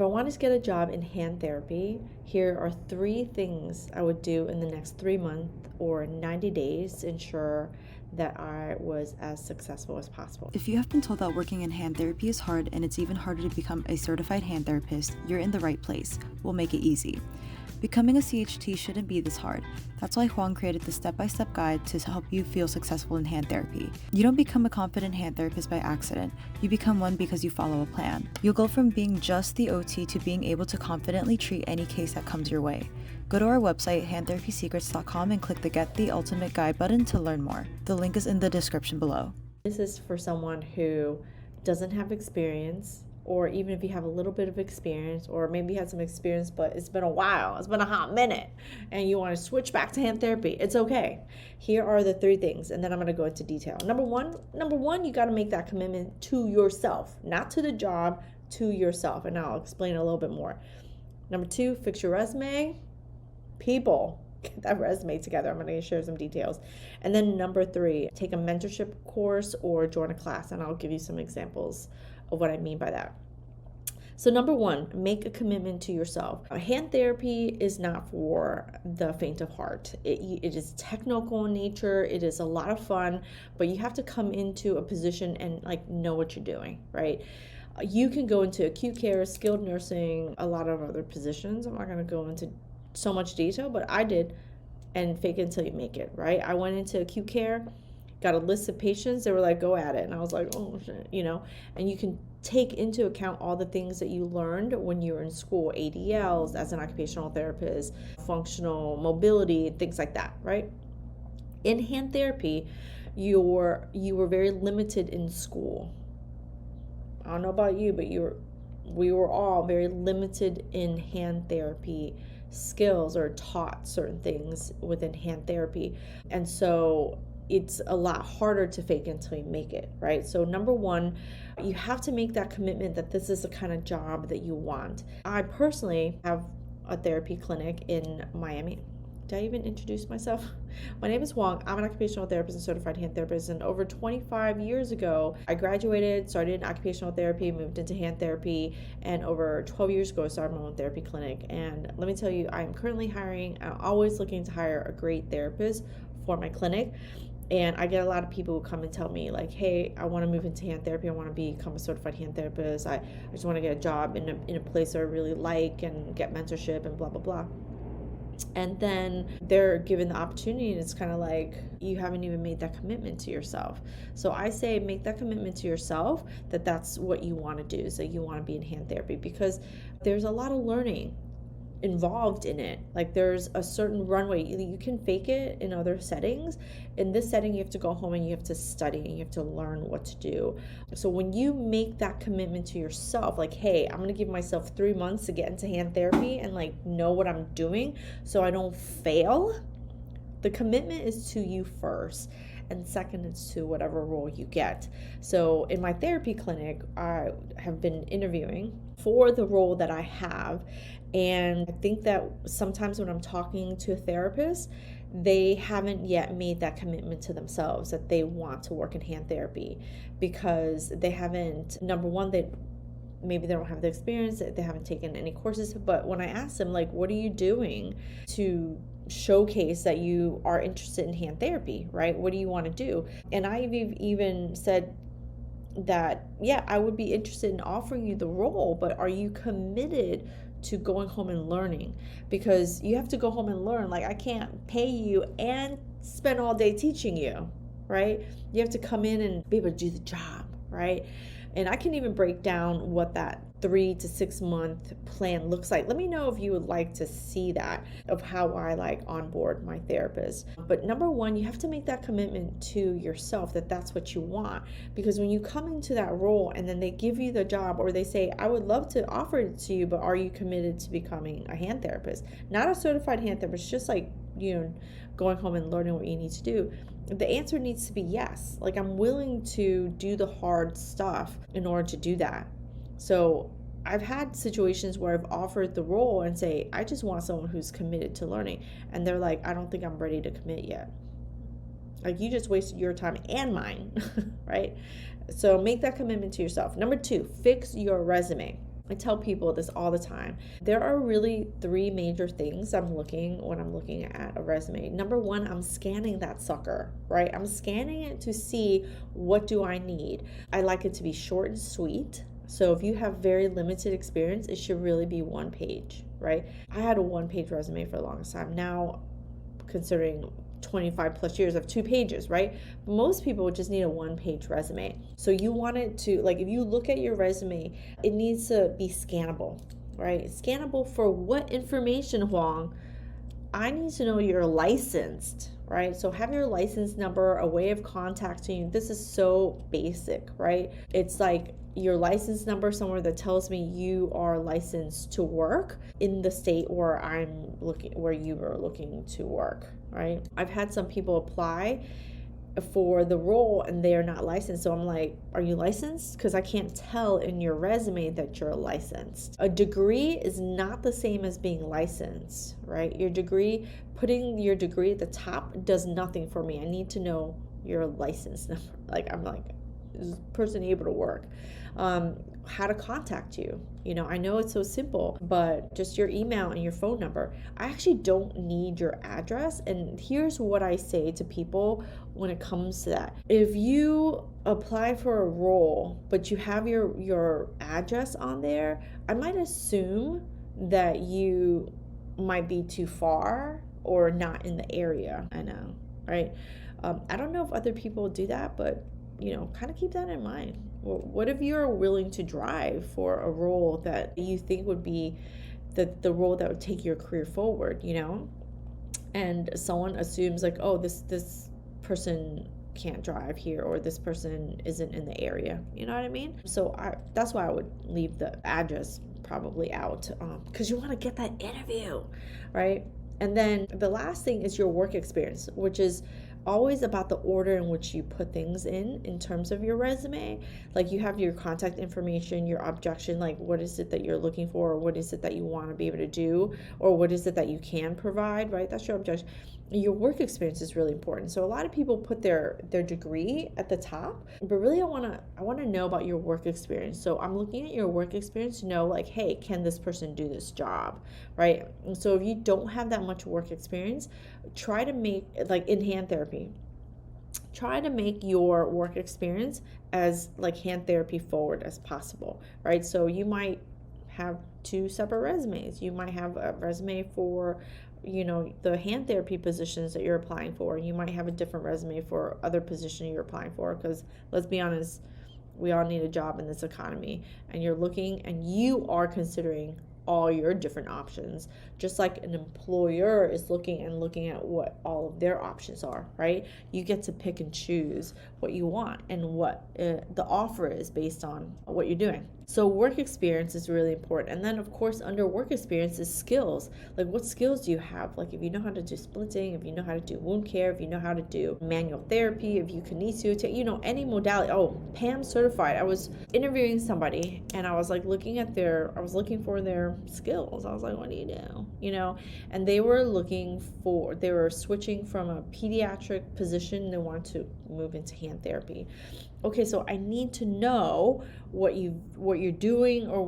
If I wanted to get a job in hand therapy, here are 3 things I would do in the next 3 months or 90 days to ensure that I was as successful as possible. If you have been told that working in hand therapy is hard and it's even harder to become a certified hand therapist, you're in the right place. We'll make it easy. Becoming a CHT shouldn't be this hard. That's why Huang created the step-by-step guide to help you feel successful in hand therapy. You don't become a confident hand therapist by accident. You become one because you follow a plan. You'll go from being just the OT to being able to confidently treat any case that comes your way. Go to our website, handtherapysecrets.com, and click the Get the Ultimate Guide button to learn more. The link is in the description below. This is for someone who doesn't have experience, or even if you have a little bit of experience, or maybe you had some experience, but it's been a while, it's been a hot minute, and you want to switch back to hand therapy, it's okay. Here are the 3 things, and then I'm going to go into detail. Number one, you got to make that commitment to yourself, not to the job, to yourself, and I'll explain a little bit more. Number 2, fix your resume. People, get that resume together. I'm going to share some details. And then number 3, take a mentorship course or join a class, and I'll give you some examples of what I mean by that. So number 1, make a commitment to yourself. Hand therapy is not for the faint of heart. It is technical in nature. It is a lot of fun, but you have to come into a position and know what you're doing, right? You can go into acute care, skilled nursing, a lot of other positions. I'm not going to go into so much detail, but I did, and fake it until you make it, right? I went into acute care, got a list of patients. They were like, go at it. And I was like, oh shit, and you can take into account all the things that you learned when you were in school, ADLs as an occupational therapist, functional mobility, things like that, right? In hand therapy, you were very limited in school. I don't know about you, but we were all very limited in hand therapy skills, or taught certain things within hand therapy. And so it's a lot harder to fake it until you make it, right? So number 1, you have to make that commitment that this is the kind of job that you want. I personally have a therapy clinic in Miami. Did I even introduce myself? My name is Huang. I'm an occupational therapist and certified hand therapist. And over 25 years ago, I graduated, started in occupational therapy, moved into hand therapy. And over 12 years ago, I started my own therapy clinic. And let me tell you, I'm currently hiring. I'm always looking to hire a great therapist for my clinic. And I get a lot of people who come and tell me hey, I want to move into hand therapy. I want to become a certified hand therapist. I just want to get a job in a place that I really like and get mentorship and blah, blah, blah. And then they're given the opportunity, and it's kind of you haven't even made that commitment to yourself. So I say make that commitment to yourself that that's what you want to do. So you want to be in hand therapy, because there's a lot of learning involved in it. There's a certain runway. You can fake it in other settings. In this setting, you have to go home and you have to study and you have to learn what to do. So when you make that commitment to yourself, hey, I'm going to give myself 3 months to get into hand therapy and know what I'm doing so I don't fail. The commitment is to you first, and second is to whatever role you get. So in my therapy clinic, I have been interviewing for the role that I have. And I think that sometimes when I'm talking to a therapist, they haven't yet made that commitment to themselves that they want to work in hand therapy, because they haven't, number 1, maybe they don't have the experience, they haven't taken any courses. But when I ask them, what are you doing to showcase that you are interested in hand therapy, right? What do you want to do? And I've even said that, yeah, I would be interested in offering you the role, but are you committed to going home and learning? Because you have to go home and learn. I can't pay you and spend all day teaching you, right? You have to come in and be able to do the job, right? And I can even break down what that 3 to 6 month plan looks like. Let me know if you would like to see that, of how I onboard my therapist. But number 1, you have to make that commitment to yourself that that's what you want. Because when you come into that role and then they give you the job, or they say, I would love to offer it to you, but are you committed to becoming a hand therapist? Not a certified hand therapist, just going home and learning what you need to do. The answer needs to be yes. I'm willing to do the hard stuff in order to do that. So I've had situations where I've offered the role and say, I just want someone who's committed to learning. And they're like, I don't think I'm ready to commit yet. You just wasted your time and mine, right? So make that commitment to yourself. Number 2, fix your resume. I tell people this all the time. There are really three major things I'm looking when I'm looking at a resume. Number one, I'm scanning that sucker, right? I'm scanning it to see what do I need. I like it to be short and sweet. So if you have very limited experience, it should really be one page, right? I had a one-page resume for the longest time. Now, considering 25 plus years of 2 pages, right? Most people just need a one-page resume. So you want it to, like, if you look at your resume, it needs to be scannable, right? Scannable for what information, Huang? I need to know you're licensed, right? So have your license number, a way of contacting you. This is so basic, right? It's like your license number somewhere that tells me you are licensed to work in the state where where you are looking to work, right? I've had some people apply for the role and they are not licensed. So I'm like, are you licensed? Because I can't tell in your resume that you're licensed. A degree is not the same as being licensed, right? Your degree, putting your degree at the top does nothing for me. I need to know your license number. I'm like, is this person able to work? How to contact you. I know it's so simple, but just your email and your phone number. I actually don't need your address. And here's what I say to people when it comes to that. If you apply for a role, but you have your address on there, I might assume that you might be too far or not in the area. I know, right? I don't know if other people do that, but kind of keep that in mind. What if you're willing to drive for a role that you think would be the role that would take your career forward, and someone assumes like, oh, this person can't drive here, or this person isn't in the area, you know what I mean? So that's why I would leave the address probably out, because you want to get that interview, right? And then the last thing is your work experience, which is always about the order in which you put things in terms of your resume. Like you have your contact information, your objection, like what is it that you're looking for, or what is it that you want to be able to do, or what is it that you can provide, right? That's your objection. Your work experience is really important. So a lot of people put their degree at the top, but really I want to know about your work experience. So I'm looking at your work experience to know like, hey, can this person do this job, right? And so if you don't have that much work experience, try to make, like in hand therapy, try to make your work experience as like hand therapy forward as possible, right? So you might have 2 separate resumes. You might have a resume for the hand therapy positions that you're applying for. You might have a different resume for other position you're applying for, because let's be honest, we all need a job in this economy, and you're looking and you are considering all your different options, just like an employer is looking at what all of their options are, right? You get to pick and choose what you want and what the offer is based on what you're doing. So work experience is really important. And then of course under work experience is skills. Like what skills do you have? Like if you know how to do splitting, if you know how to do wound care, if you know how to do manual therapy, if you can any modality. Oh, PAM certified. I was interviewing somebody and I was like looking for their skills. I was like, what do you do? And they were switching from a pediatric position. They wanted to move into hand therapy. Okay, so I need to know what you're doing, or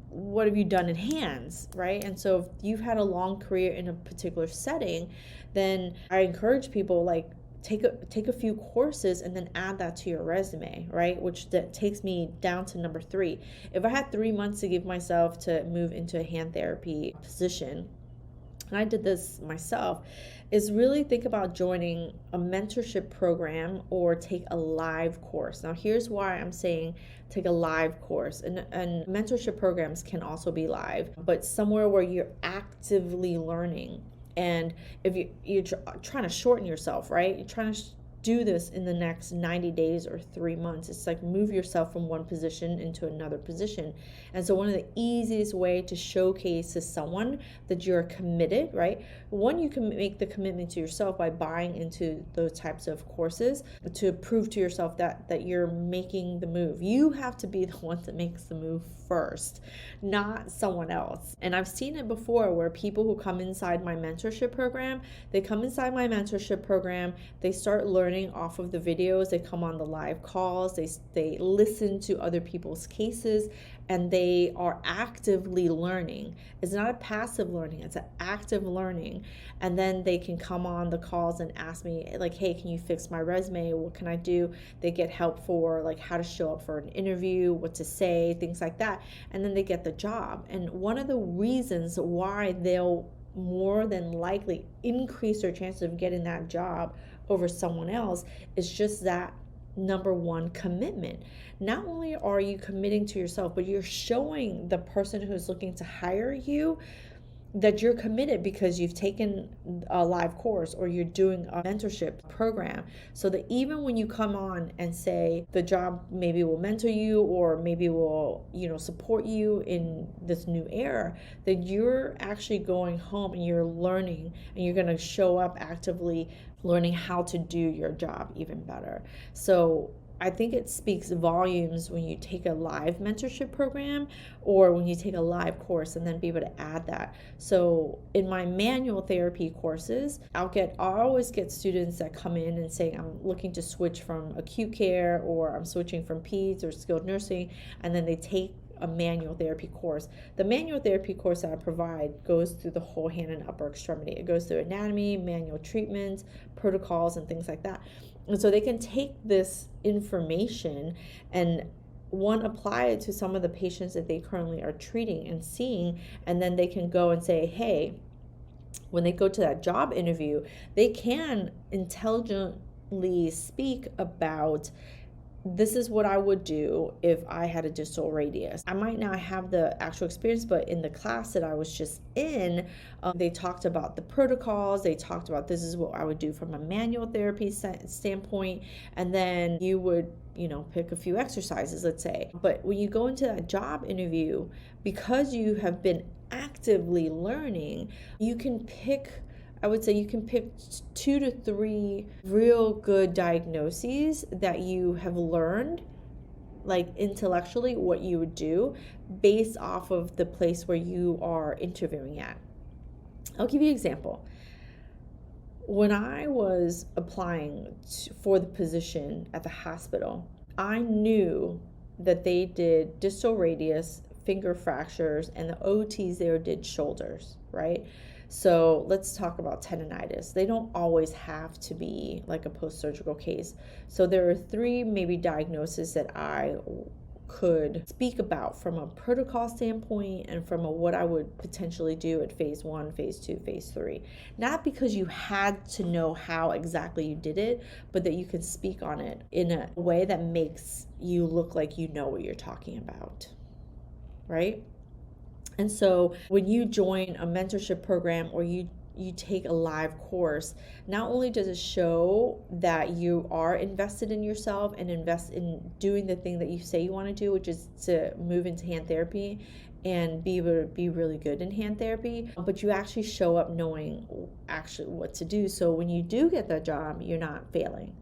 what have you done in hands, right? And so if you've had a long career in a particular setting, then I encourage people like take a few courses and then add that to your resume, right? Which that takes me down to number 3. If I had 3 months to give myself to move into a hand therapy position, and I did this myself, is really think about joining a mentorship program or take a live course. Now, here's why I'm saying take a live course. And mentorship programs can also be live, but somewhere where you're actively learning. And if you're trying to shorten yourself, right? You're trying to do this in the next 90 days or 3 months. It's like move yourself from one position into another position. And so one of the easiest way to showcase to someone that you're committed, right? One, you can make the commitment to yourself by buying into those types of courses to prove to yourself that you're making the move. You have to be the one that makes the move first, not someone else. And I've seen it before where people who come inside my mentorship program, they start learning learning off of the videos. They come on the live calls, they listen to other people's cases, and they are actively learning. It's not a passive learning, it's an active learning. And then they can come on the calls and ask me, like, hey, can you fix my resume? What can I do? They get help for like how to show up for an interview, what to say, things like that. And then they get the job. And one of the reasons why they'll more than likely increase their chances of getting that job over someone else is just that number one, commitment. Not only are you committing to yourself, but you're showing the person who's looking to hire you that you're committed because you've taken a live course or you're doing a mentorship program, so that even when you come on and say the job maybe will mentor you or maybe will, support you in this new era, that you're actually going home and you're learning and you're going to show up actively learning how to do your job even better. So I think it speaks volumes when you take a live mentorship program or when you take a live course and then be able to add that. So in my manual therapy courses, I always get students that come in and say, I'm looking to switch from acute care, or I'm switching from peds or skilled nursing, and then they take a manual therapy course. The manual therapy course that I provide goes through the whole hand and upper extremity. It goes through anatomy, manual treatments, protocols, and things like that. And so they can take this information and apply it to some of the patients that they currently are treating and seeing, and then they can go and say, hey, when they go to that job interview, they can intelligently speak about, this is what I would do if I had a distal radius. I might not have the actual experience, but in the class that I was just in, they talked about the protocols. They talked about, this is what I would do from a manual therapy standpoint. And then you would, pick a few exercises, let's say. But when you go into that job interview, because you have been actively learning, you can pick 2 to 3 real good diagnoses that you have learned, like intellectually, what you would do based off of the place where you are interviewing at. I'll give you an example. When I was applying for the position at the hospital, I knew that they did distal radius, finger fractures, and the OTs there did shoulders, right? So let's talk about tendonitis. They don't always have to be like a post-surgical case. So there are 3 maybe diagnoses that I could speak about from a protocol standpoint and from what I would potentially do at phase 1, phase 2, phase 3. Not because you had to know how exactly you did it, but that you can speak on it in a way that makes you look like you know what you're talking about, right? And so when you join a mentorship program or you take a live course, not only does it show that you are invested in yourself and invest in doing the thing that you say you want to do, which is to move into hand therapy and be able to be really good in hand therapy, but you actually show up knowing actually what to do. So when you do get that job, you're not failing.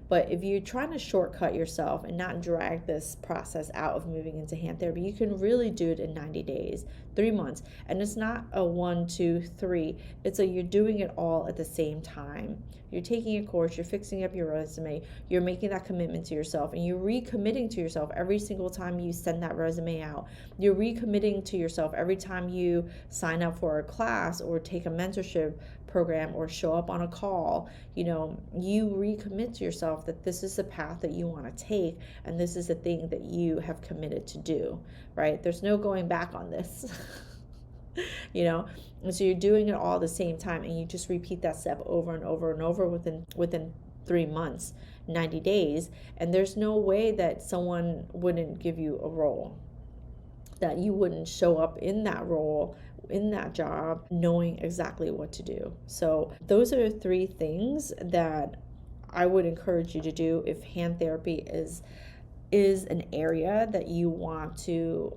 But if you're trying to shortcut yourself and not drag this process out of moving into hand therapy, you can really do it in 90 days, 3 months. And it's not a 1, 2, 3. It's you're doing it all at the same time. You're taking a course, you're fixing up your resume, you're making that commitment to yourself, and you're recommitting to yourself every single time you send that resume out. You're recommitting to yourself every time you sign up for a class or take a mentorship program or show up on a call. You recommit to yourself that this is the path that you want to take, and this is the thing that you have committed to do, right? There's no going back on this. And so you're doing it all at the same time, and you just repeat that step over and over and over within 3 months, 90 days, and there's no way that someone wouldn't give you a role, that you wouldn't show up in that role, in that job, knowing exactly what to do. So those are 3 things that I would encourage you to do if hand therapy is an area that you want to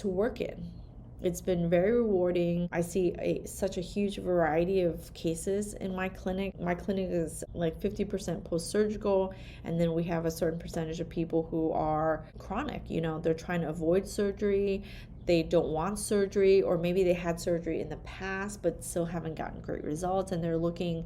work in. It's been very rewarding. I see such a huge variety of cases in my clinic. My clinic is like 50% post-surgical, and then we have a certain percentage of people who are chronic. They're trying to avoid surgery. they don't want surgery, or maybe they had surgery in the past but still haven't gotten great results, and they're looking,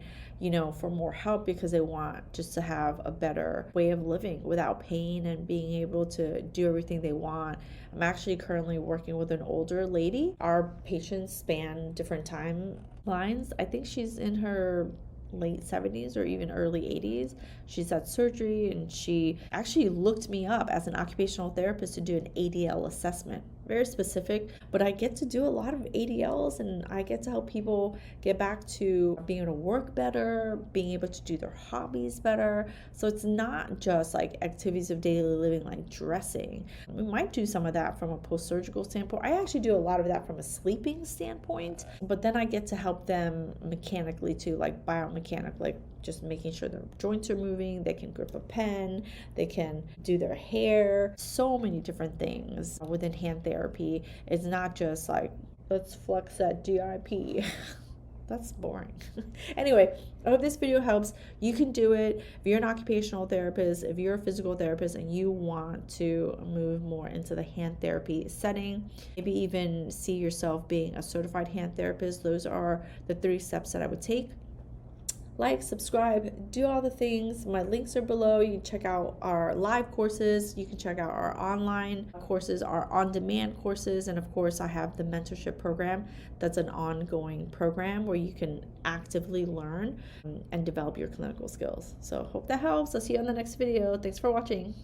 for more help because they want just to have a better way of living without pain and being able to do everything they want. I'm actually currently working with an older lady. Our patients span different timelines. I think she's in her late 70s or even early 80s. She's had surgery, and she actually looked me up as an occupational therapist to do an ADL assessment. Very specific, but I get to do a lot of ADLs, and I get to help people get back to being able to work better, being able to do their hobbies better. So it's not just like activities of daily living like dressing. We might do some of that from a post-surgical standpoint. I actually do a lot of that from a sleeping standpoint, but then I get to help them mechanically too, like biomechanic, like just making sure their joints are moving, they can grip a pen, they can do their hair, so many different things within hand therapy. It's not just like, let's flex that GIP. That's boring. Anyway, I hope this video helps. You can do it. If you're an occupational therapist, if you're a physical therapist and you want to move more into the hand therapy setting, maybe even see yourself being a certified hand therapist, those are the 3 steps that I would take. Like, subscribe, do all the things. My links are below. You can check out our live courses. You can check out our online courses, our on-demand courses. And of course, I have the mentorship program. That's an ongoing program where you can actively learn and develop your clinical skills. So hope that helps. I'll see you on the next video. Thanks for watching.